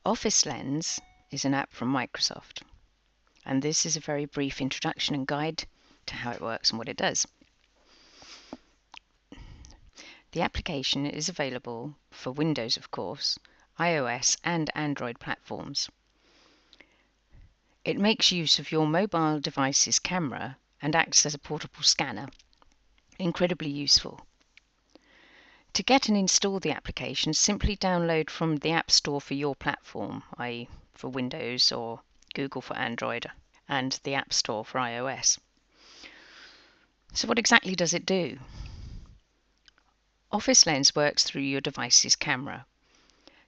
OfficeLens is an app from Microsoft, and this is a very brief introduction and guide to how it works and what it does. The application is available for Windows, of course, iOS and Android platforms. It makes use of your mobile device's camera and acts as a portable scanner. Incredibly useful. To get and install the application, simply download from the App Store for your platform, i.e. for Windows or Google for Android, and the App Store for iOS. So what exactly does it do? OfficeLens works through your device's camera.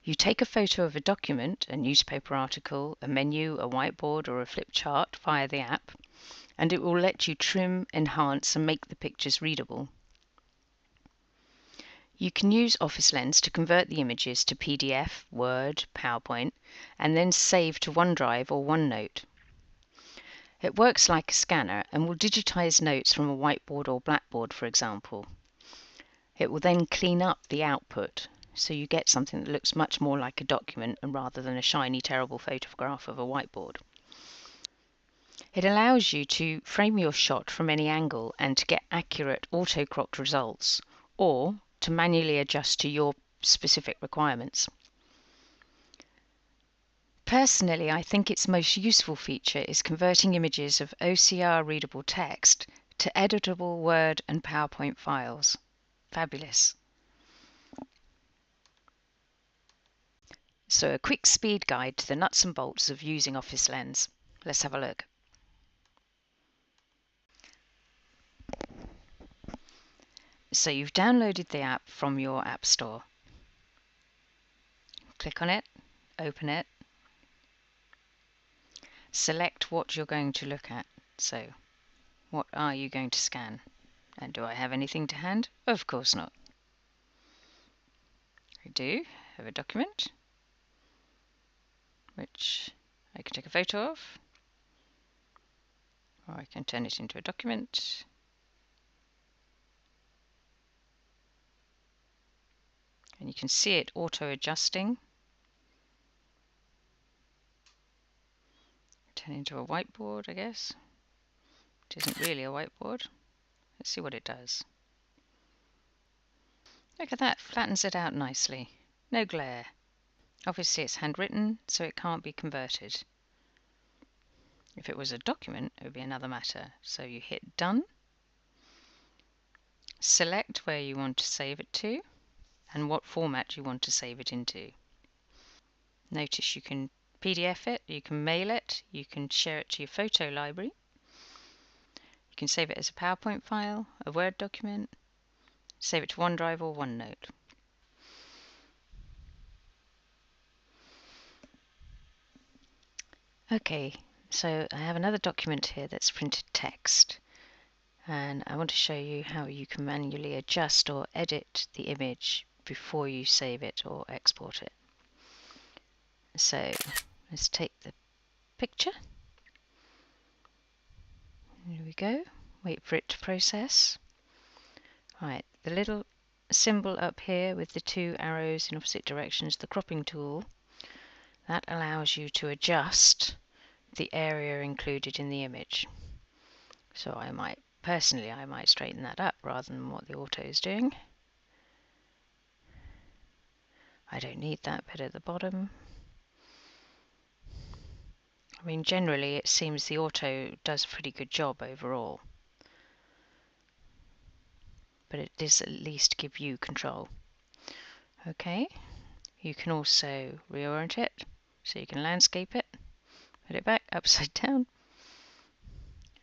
You take a photo of a document, a newspaper article, a menu, a whiteboard or a flip chart via the app, and it will let you trim, enhance and make the pictures readable. You can use OfficeLens to convert the images to PDF, Word, PowerPoint, and then save to OneDrive or OneNote. It works like a scanner and will digitize notes from a whiteboard or blackboard, for example. It will then clean up the output, so you get something that looks much more like a document rather than a shiny, terrible photograph of a whiteboard. It allows you to frame your shot from any angle and to get accurate auto-cropped results, or to manually adjust to your specific requirements. Personally, I think its most useful feature is converting images of OCR readable text to editable Word and PowerPoint files. Fabulous. So a quick speed guide to the nuts and bolts of using OfficeLens. Let's have a look. So you've downloaded the app from your App Store. Click on it, open it, select what you're going to look at. So, what are you going to scan? And do I have anything to hand? Of course not. I do have a document, which I can take a photo of, or I can turn it into a document. And you can see it auto-adjusting. Turn into a whiteboard, I guess. It isn't really a whiteboard. Let's see what it does. Look at that, flattens it out nicely. No glare. Obviously it's handwritten, so it can't be converted. If it was a document, it would be another matter. So you hit Done. Select where you want to save it to and what format you want to save it into. Notice you can PDF it, you can mail it, you can share it to your photo library. You can save it as a PowerPoint file, a Word document, save it to OneDrive or OneNote. Okay, so I have another document here that's printed text, and I want to show you how you can manually adjust or edit the image before you save it or export it. So let's take the picture. Here we go. Wait for it to process. Right, the little symbol up here with the two arrows in opposite directions, the cropping tool, that allows you to adjust the area included in the image. So I might straighten that up rather than what the auto is doing. I don't need that bit at the bottom. I mean, generally it seems the auto does a pretty good job overall, but it does at least give you control. Okay, you can also reorient it, so you can landscape it, put it back upside down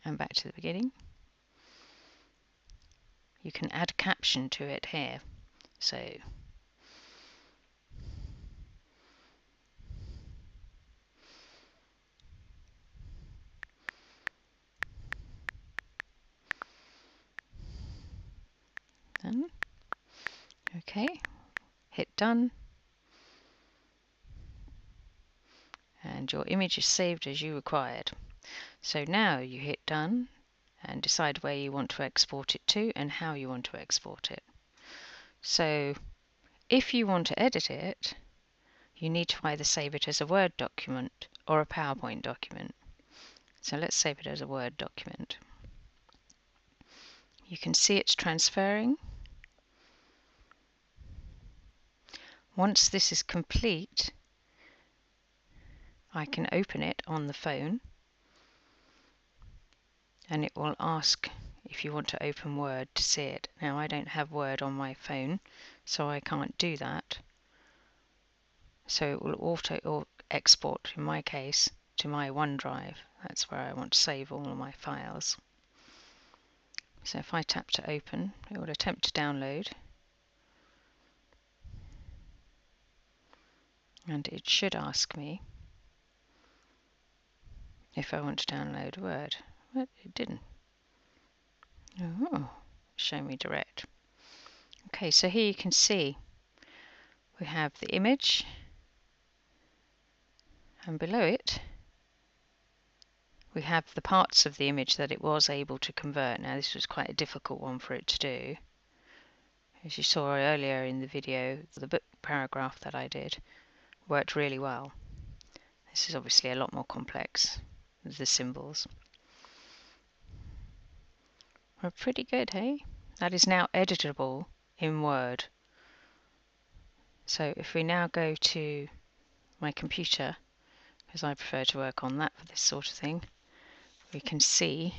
and back to the beginning. You can add a caption to it here, so done. Okay, hit done, and your image is saved as you required. So now you hit done and decide where you want to export it to and how you want to export it. So if you want to edit it, you need to either save it as a Word document or a PowerPoint document. So let's save it as a Word document. You can see it's transferring. Once this is complete, I can open it on the phone and it will ask if you want to open Word to see it. Now I don't have Word on my phone, so I can't do that. So it will auto or export, in my case, to my OneDrive. That's where I want to save all of my files. So if I tap to open, it will attempt to download. And it should ask me if I want to download Word. But it didn't. Oh, show me direct. Okay, so here you can see we have the image, and below it we have the parts of the image that it was able to convert. Now this was quite a difficult one for it to do. As you saw earlier in the video, the book paragraph that I did worked really well. This is obviously a lot more complex with the symbols. We're pretty good, hey? That is now editable in Word. So if we now go to my computer, because I prefer to work on that for this sort of thing, we can see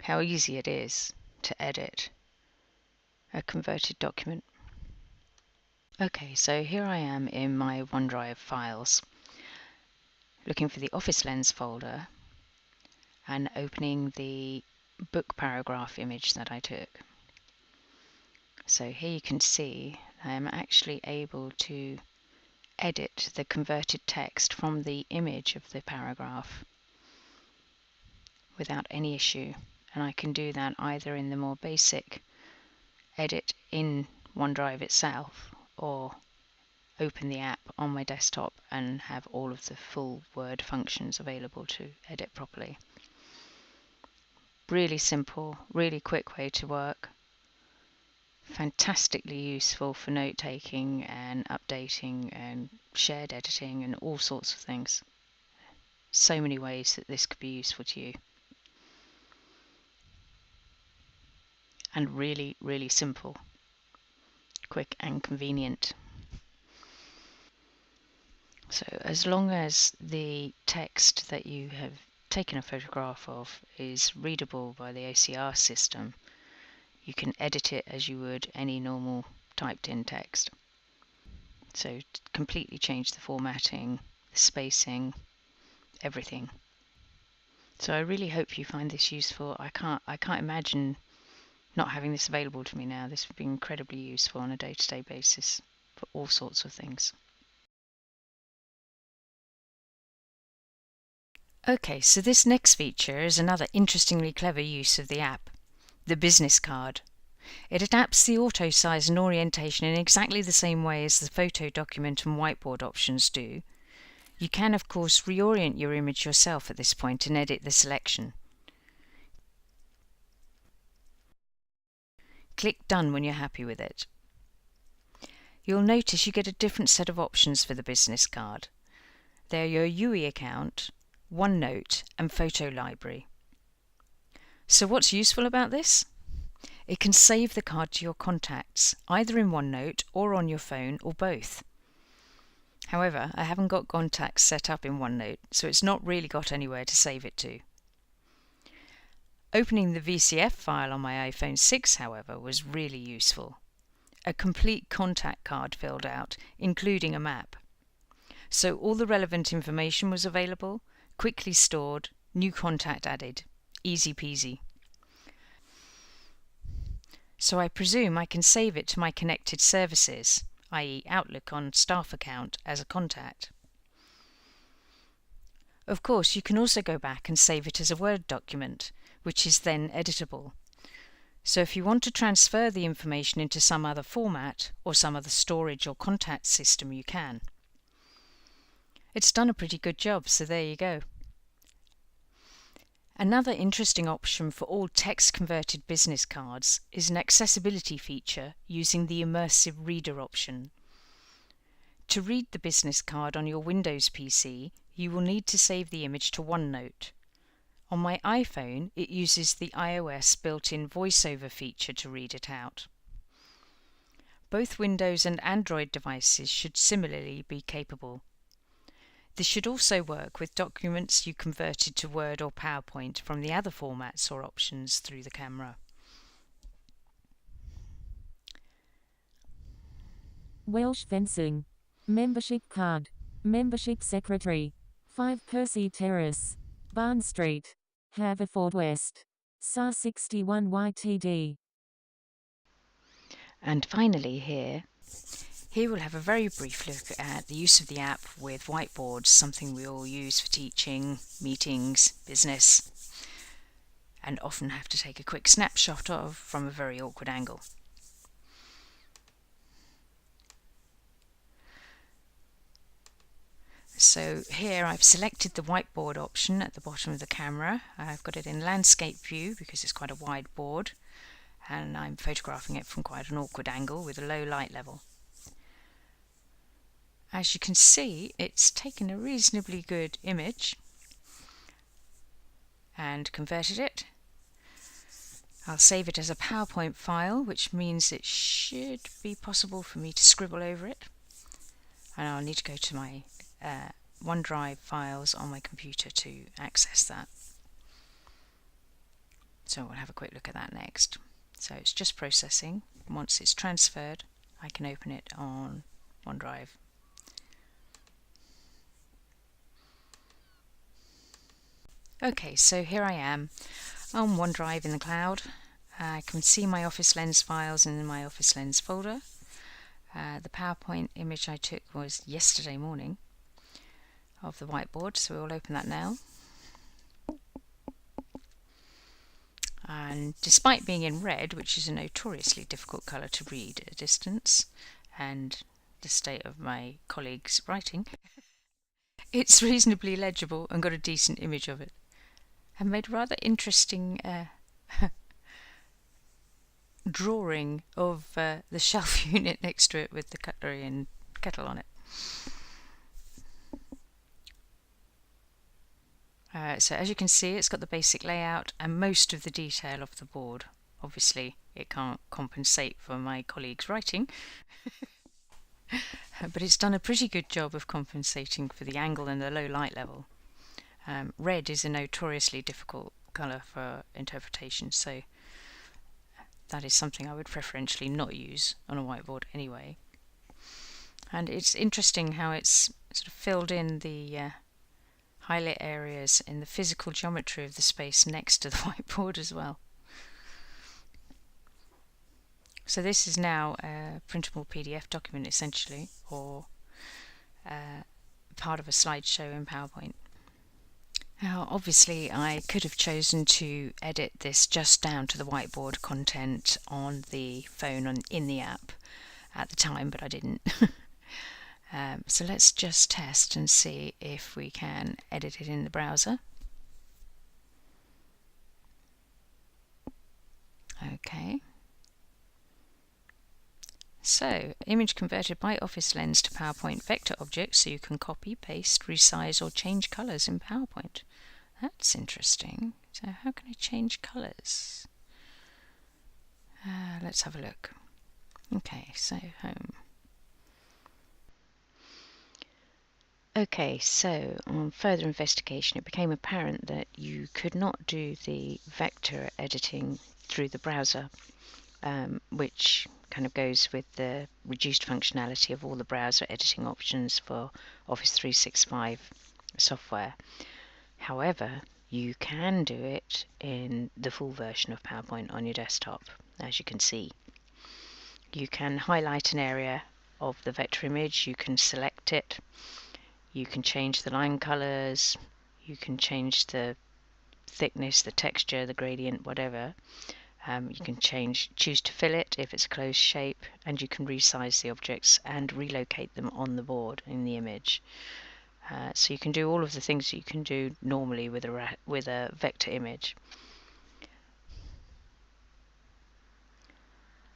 how easy it is to edit a converted document. Okay, so here I am in my OneDrive files, looking for the OfficeLens folder and opening the book paragraph image that I took. So here you can see I am actually able to edit the converted text from the image of the paragraph without any issue, and I can do that either in the more basic edit in OneDrive itself or open the app on my desktop and have all of the full Word functions available to edit properly. Really simple, really quick way to work. Fantastically useful for note taking and updating and shared editing and all sorts of things. So many ways that this could be useful to you. And really, really simple, quick and convenient. So as long as the text that you have taken a photograph of is readable by the OCR system, you can edit it as you would any normal typed in text. So completely change the formatting, the spacing, everything. So I really hope you find this useful. I can't imagine not having this available to me now. This would be incredibly useful on a day-to-day basis for all sorts of things. Okay, so this next feature is another interestingly clever use of the app, the business card. It adapts the auto size and orientation in exactly the same way as the photo, document and whiteboard options do. You can, of course, reorient your image yourself at this point and edit the selection. Click Done when you're happy with it. You'll notice you get a different set of options for the business card. They're your UE account, OneNote and photo library. So what's useful about this? It can save the card to your contacts, either in OneNote or on your phone or both. However, I haven't got contacts set up in OneNote, so it's not really got anywhere to save it to. Opening the VCF file on my iPhone 6, however, was really useful. A complete contact card filled out, including a map. So all the relevant information was available, quickly stored, new contact added. Easy peasy. So I presume I can save it to my connected services, i.e. Outlook on staff account as a contact. Of course, you can also go back and save it as a Word document, which is then editable. So if you want to transfer the information into some other format or some other storage or contact system, you can. It's done a pretty good job, so there you go. Another interesting option for all text-converted business cards is an accessibility feature using the Immersive Reader option. To read the business card on your Windows PC, you will need to save the image to OneNote. On my iPhone, it uses the iOS built-in VoiceOver feature to read it out. Both Windows and Android devices should similarly be capable. This should also work with documents you converted to Word or PowerPoint from the other formats or options through the camera. Welsh fencing. Membership card. Membership secretary. 5 Percy Terrace. Barn Street. Haverfordwest. SAR 61 YTD. And finally here we'll have a very brief look at the use of the app with whiteboards, something we all use for teaching, meetings, business, and often have to take a quick snapshot of from a very awkward angle. So here I've selected the whiteboard option at the bottom of the camera. I've got it in landscape view because it's quite a wide board, and I'm photographing it from quite an awkward angle with a low light level. As you can see, it's taken a reasonably good image and converted it. I'll save it as a PowerPoint file, which means it should be possible for me to scribble over it. And I'll need to go to my OneDrive files on my computer to access that. So we'll have a quick look at that next. So it's just processing. Once it's transferred, I can open it on OneDrive. Okay, so here I am on OneDrive in the cloud. I can see my OfficeLens files in my OfficeLens folder. The PowerPoint image I took was yesterday morning of the whiteboard, so we'll open that now. And despite being in red, which is a notoriously difficult colour to read at a distance, and the state of my colleagues' writing, it's reasonably legible and got a decent image of it. And made a rather interesting drawing of the shelf unit next to it with the cutlery and kettle on it. So as you can see, it's got the basic layout and most of the detail of the board. Obviously, it can't compensate for my colleagues' writing, but it's done a pretty good job of compensating for the angle and the low light level. Red is a notoriously difficult colour for interpretation, so that is something I would preferentially not use on a whiteboard anyway. And it's interesting how it's sort of filled in the highlight areas in the physical geometry of the space next to the whiteboard as well. So this is now a printable PDF document essentially, or part of a slideshow in PowerPoint. Now obviously I could have chosen to edit this just down to the whiteboard content on the phone in the app at the time, but I didn't. So let's just test and see if we can edit it in the browser. Okay. So, image converted by OfficeLens to PowerPoint vector objects, so you can copy, paste, resize or change colours in PowerPoint. That's interesting. So how can I change colours? Let's have a look. Okay, so home. Okay, so on further investigation it became apparent that you could not do the vector editing through the browser, which kind of goes with the reduced functionality of all the browser editing options for Office 365 software. However, you can do it in the full version of PowerPoint on your desktop, as you can see. You can highlight an area of the vector image, you can select it, you can change the line colors, you can change the thickness, the texture, the gradient, whatever. You can choose to fill it if it's a closed shape, and you can resize the objects and relocate them on the board in the image. So you can do all of the things that you can do normally with a vector image.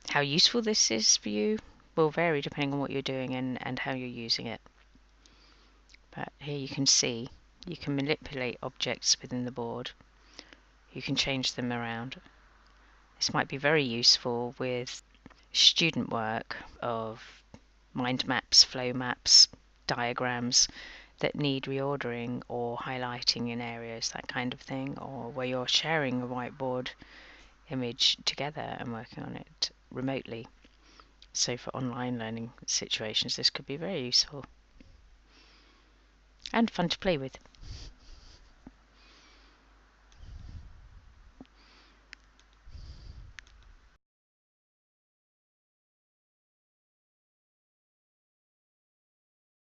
How useful this is for you, will vary depending on what you're doing and how you're using it. But here you can see you can manipulate objects within the board. You can change them around. This might be very useful with student work of mind maps, flow maps, diagrams that need reordering or highlighting in areas, that kind of thing, or where you're sharing a whiteboard image together and working on it remotely. So for online learning situations, this could be very useful and fun to play with.